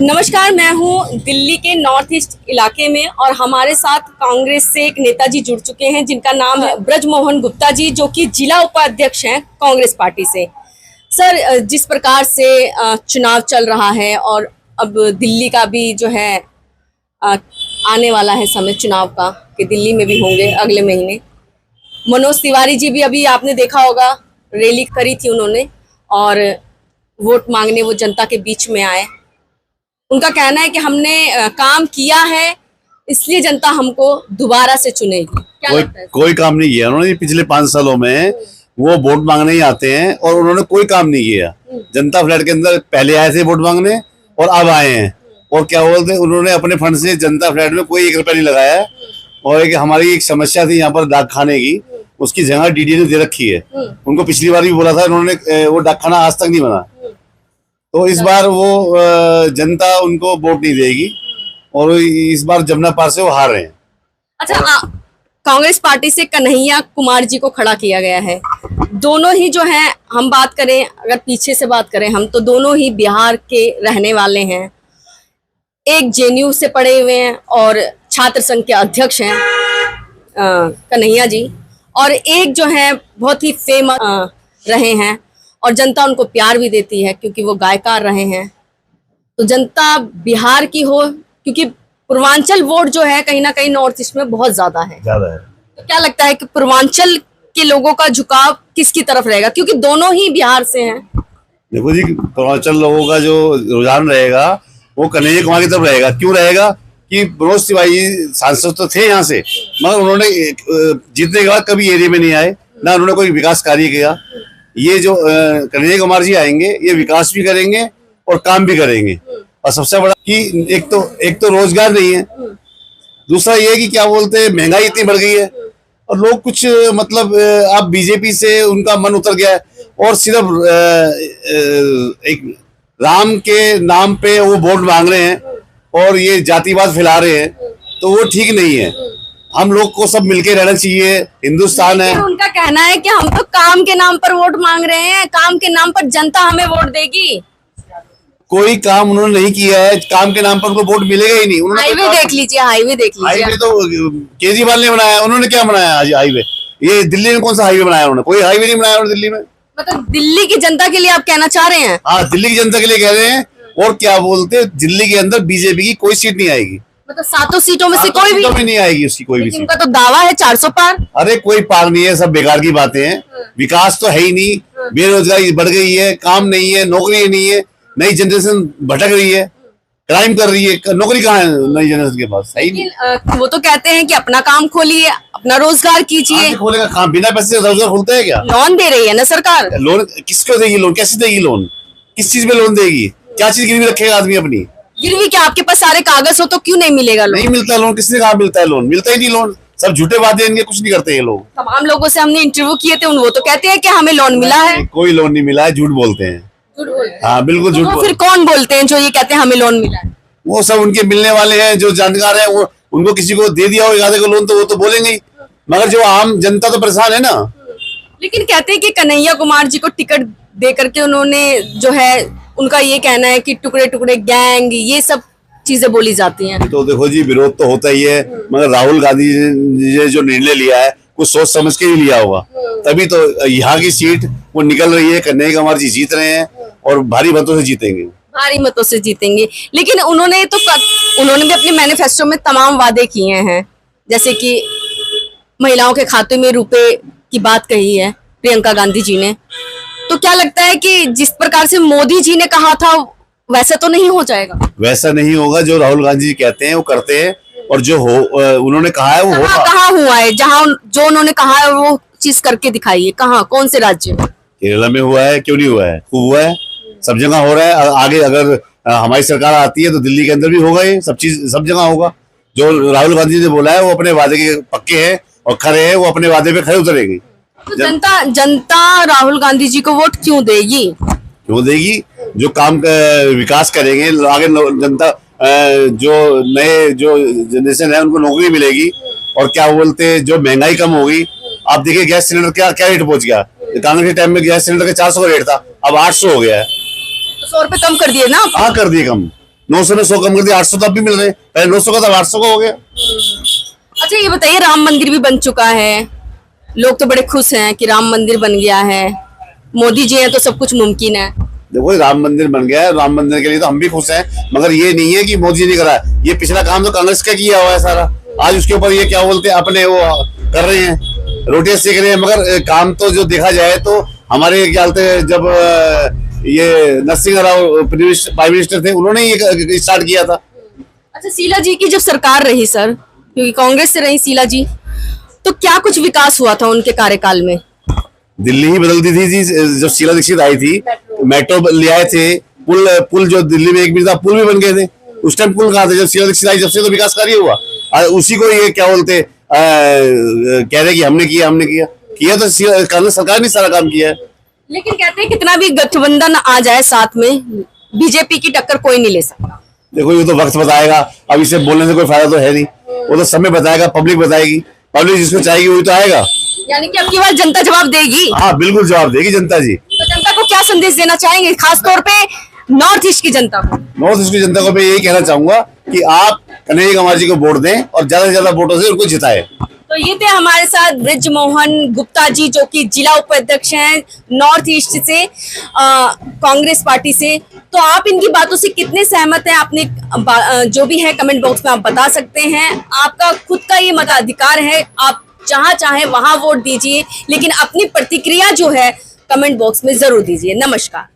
नमस्कार, मैं हूं दिल्ली के नॉर्थ ईस्ट इलाके में और हमारे साथ कांग्रेस से एक नेताजी जुड़ चुके हैं जिनका नाम है ब्रजमोहन गुप्ता जी, जो कि जिला उपाध्यक्ष हैं कांग्रेस पार्टी से। सर, जिस प्रकार से चुनाव चल रहा है और अब दिल्ली का भी जो है आने वाला है समय चुनाव का कि दिल्ली में भी होंगे अगले महीने। मनोज तिवारी जी भी अभी आपने देखा होगा रैली करी थी उन्होंने और वोट मांगने वो जनता के बीच में आए। उनका कहना है कि हमने काम किया है इसलिए जनता हमको दोबारा से चुनेगी। क्या लगता है? कोई काम नहीं किया उन्होंने पिछले 5 सालों में। वो वोट मांगने ही आते हैं और उन्होंने कोई काम नहीं किया। जनता फ्लैट के अंदर पहले आए थे वोट मांगने और अब आए हैं और क्या बोलते हैं, उन्होंने अपने फंड से जनता फ्लैट में कोई 1 रुपया नहीं लगाया। और एक हमारी एक समस्या थी यहाँ पर डाक खाने की, उसकी जगह डीडी ने दे रखी है। उनको पिछली बार भी बोला था, उन्होंने वो डाक खाना आज तक नहीं बना। तो इस बार वो जनता उनको वोट नहीं देगी और इस बार जमुना पार से वो हार रहे हैं। अच्छा, कांग्रेस पार्टी से कन्हैया कुमार जी को खड़ा किया गया है। दोनों ही जो हैं, हम बात करें अगर पीछे से बात करें हम, तो दोनों ही बिहार के रहने वाले हैं। एक जेएनयू से पढ़े हुए हैं और छात्र संघ के अध्यक्ष हैं कन्हैया जी, और एक जो है बहुत ही फेमस रहे हैं और जनता उनको प्यार भी देती है क्योंकि वो गायकार रहे हैं। तो जनता बिहार की हो, क्योंकि पूर्वांचल वोट जो है कहीं ना कहीं नॉर्थ ईस्ट में बहुत ज्यादा है। तो क्या लगता है कि पूर्वांचल के लोगों का झुकाव किसकी तरफ रहेगा, क्योंकि दोनों ही बिहार से हैं? देखो जी, पूर्वांचल लोगों का जो रुझान रहेगा वो कन्हैया कुमार की तरफ रहेगा। क्यों रहेगा कि मनोज तिवारी सांसद तो थे यहाँ से, मगर उन्होंने जीतने के बाद कभी एरिया में नहीं आए, ना उन्होंने कोई विकास कार्य किया। ये जो कन्हैया कुमार जी आएंगे, ये विकास भी करेंगे और काम भी करेंगे। और सबसे बड़ा कि एक तो रोजगार नहीं है, दूसरा ये कि क्या बोलते हैं, महंगाई इतनी बढ़ गई है और लोग कुछ मतलब अब बीजेपी से उनका मन उतर गया है और सिर्फ एक राम के नाम पे वो वोट मांग रहे हैं और ये जातिवाद फैला रहे हैं। तो वो ठीक नहीं है। हम लोग को सब मिलके रहना चाहिए, हिंदुस्तान है। उनका कहना है कि हम तो काम के नाम पर वोट मांग रहे हैं, काम के नाम पर जनता हमें वोट देगी। कोई काम उन्होंने नहीं किया है, काम के नाम पर उनको वोट मिलेगा ही नहीं। हाईवे देख लीजिए, हाईवे देख लीजिए। हाईवे तो केजरीवाल ने बनाया, उन्होंने क्या बनाया हाईवे? ये दिल्ली में कौन सा हाईवे बनाया उन्होंने? कोई हाईवे नहीं बनाया उन्होंने दिल्ली में। मतलब दिल्ली की जनता के लिए आप कहना चाह रहे हैं? हाँ, दिल्ली की जनता के लिए कह रहे हैं। और क्या बोलते हैं, दिल्ली के अंदर बीजेपी की कोई सीट नहीं आएगी। मतलब 7 सीटों में से कोई भी नहीं आएगी उसकी कोई भी सीट। उनका तो दावा है 400 पार। अरे कोई पार नहीं है, सब बेकार की बातें हैं। विकास तो है ही नहीं, बेरोजगारी बढ़ गई है, काम नहीं है, नौकरी नहीं है, नई जनरेशन भटक रही है, क्राइम कर रही है, नौकरी कहाँ है नई जनरेशन के पास? सही नहीं। वो तो कहते हैं कि अपना काम खोलिए, अपना रोजगार कीजिए। खोलेगा काम? बिना पैसे से रोजगार खुलता है क्या? लोन दे रही है ना सरकार। लोन किसको देगी? लोन कैसे देगी? लोन किस चीज पे लोन देगी? क्या चीज गिरवी रखेगा आदमी अपनी? गिरवी क्या? आपके पास सारे कागज हो तो क्यों नहीं मिलेगा लोन? नहीं मिलता लोन। किसने कहा मिलता है लोन? मिलता ही नहीं लोन। सब झूठे वादे इनके, कुछ नहीं करते ये लोग। तमाम लोगों से हमने इंटरव्यू किए थे, वो तो कहते हैं कि हमें लोन मिला है। कोई लोन नहीं मिला है, झूठ बोलते हैं। हाँ, बिल्कुल झूठ। तो फिर कौन बोलते हैं जो ये कहते हैं हमें लोन मिला है? वो सब उनके मिलने वाले हैं जो जानकार हैं। वो उनको किसी को दे दिया हो आधे को लोन तो वो तो बोलेंगे ही, मगर जो आम जनता तो परेशान है ना। लेकिन कहते हैं कि कन्हैया कुमार जी को टिकट दे करके उन्होंने जो है, उनका ये कहना है कि टुकड़े टुकड़े गैंग, ये सब चीजें बोली जाती हैं। तो देखो जी, विरोध तो होता ही है, मगर राहुल गांधी जी ने जो निर्णय लिया है कुछ सोच समझ के ही लिया होगा, तभी तो यहाँ की सीट वो निकल रही है। कन्हैया कुमार जी जीत रहे हैं और भारी मतों से जीतेंगे, भारी मतों से जीतेंगे। लेकिन उन्होंने भी अपने मैनिफेस्टो में तमाम वादे किए हैं, जैसे कि महिलाओं के खाते में रुपए की बात कही है प्रियंका गांधी जी ने। तो क्या लगता है कि जिस प्रकार से मोदी जी ने कहा था वैसे तो नहीं हो जाएगा? वैसा नहीं होगा। जो राहुल गांधी जी कहते हैं वो करते हैं और जो उन्होंने कहा है वो होगा। कहाँ हुआ है? जहाँ जो उन्होंने कहा है वो चीज करके दिखाइए। कहाँ, कौन से राज्य में? केरला में हुआ है, क्यों नहीं हुआ है? खूब हुआ है, सब जगह हो रहा है। आगे अगर हमारी सरकार आती है तो दिल्ली के अंदर भी होगा, ये सब चीज सब जगह होगा। जो राहुल गांधी जी ने बोला है वो अपने वादे के पक्के हैं और खरे हैं, वो अपने वादे पे खरे उतरेंगे। तो जनता राहुल गांधी जी को वोट क्यों देगी? क्यों देगी? जो काम विकास करेंगे आगे, जनता जो नए जो जनरेशन है उनको नौकरी मिलेगी और क्या बोलते हैं, जो महंगाई कम होगी। आप देखिए गैस सिलेंडर क्या क्या रेट पहुंच गया। कांग्रेस के टाइम में गैस सिलेंडर का 400 का रेट था, अब 800 हो गया है। 100 रुपए कम कर दिए ना? हाँ, कर दिए कम। 900 में 100 कम कर दिया, 800 तो अब भी मिल रहे हैं, पहले 900 का था 800 का हो गया। अच्छा ये बताइए, राम मंदिर भी बन चुका है, लोग तो बड़े खुश हैं कि राम मंदिर बन गया है, मोदी जी हैं तो सब कुछ मुमकिन है। देखो राम मंदिर बन गया है, राम मंदिर के लिए तो हम भी खुश हैं, मगर ये नहीं है कि मोदी जी ने करा है। ये पिछला काम तो कांग्रेस का किया हुआ है सारा, आज उसके ऊपर ये क्या बोलते हैं अपने वो कर रहे हैं, रोटियां सेक रहे हैं। मगर काम तो जो देखा जाए तो हमारे क्या बोलते हैं, जब ये नरसिंह राव प्राइम मिनिस्टर थे, उन्होंने ये स्टार्ट किया था। अच्छा शीला जी की जब सरकार रही सर, क्योंकि कांग्रेस से रही शीला जी, तो क्या कुछ विकास हुआ था उनके कार्यकाल में? दिल्ली ही बदल दी थी जी, जब शीला दीक्षित आई थी मेट्रो ले आए थे, पुल जो दिल्ली में एक भी था पुल भी बन गए थे। उस टाइम पुल कहाँ थे? जब शीला दीक्षित आई जब से तो विकास कार्य हुआ। और उसी को ये क्या बोलते कह रहे कि हमने किया तो कांग्रेस सरकार ने सारा काम किया है। लेकिन कहते हैं कितना भी गठबंधन आ जाए साथ में, बीजेपी की टक्कर कोई नहीं ले सकता। देखो ये तो वक्त बताएगा, अब इसे बोलने से कोई फायदा तो है नहीं, वो तो समय बताएगा, पब्लिक बताएगी, पब्लिक जिसको चाहेगी वही तो आएगा। यानी कि अब की बार जनता जवाब देगी। हाँ बिल्कुल जवाब देगी जनता जी। तो जनता को क्या संदेश देना चाहेंगे, खासतौर पे नॉर्थ ईस्ट की जनता को? नॉर्थ ईस्ट की जनता को मैं यही कहना चाहूंगा कि आप कन्हैया कुमार जी को वोट दें और ज्यादा से ज्यादा वोटों से उनको जिताएं। तो ये थे हमारे साथ ब्रिजमोहन गुप्ता जी, जो कि जिला उपाध्यक्ष हैं नॉर्थ ईस्ट से, कांग्रेस पार्टी से। तो आप इनकी बातों से कितने सहमत हैं, आपने जो भी है कमेंट बॉक्स में आप बता सकते हैं। आपका खुद का ये मताधिकार है, आप जहां चाहे वहां वोट दीजिए, लेकिन अपनी प्रतिक्रिया जो है कमेंट बॉक्स में जरूर दीजिए। नमस्कार।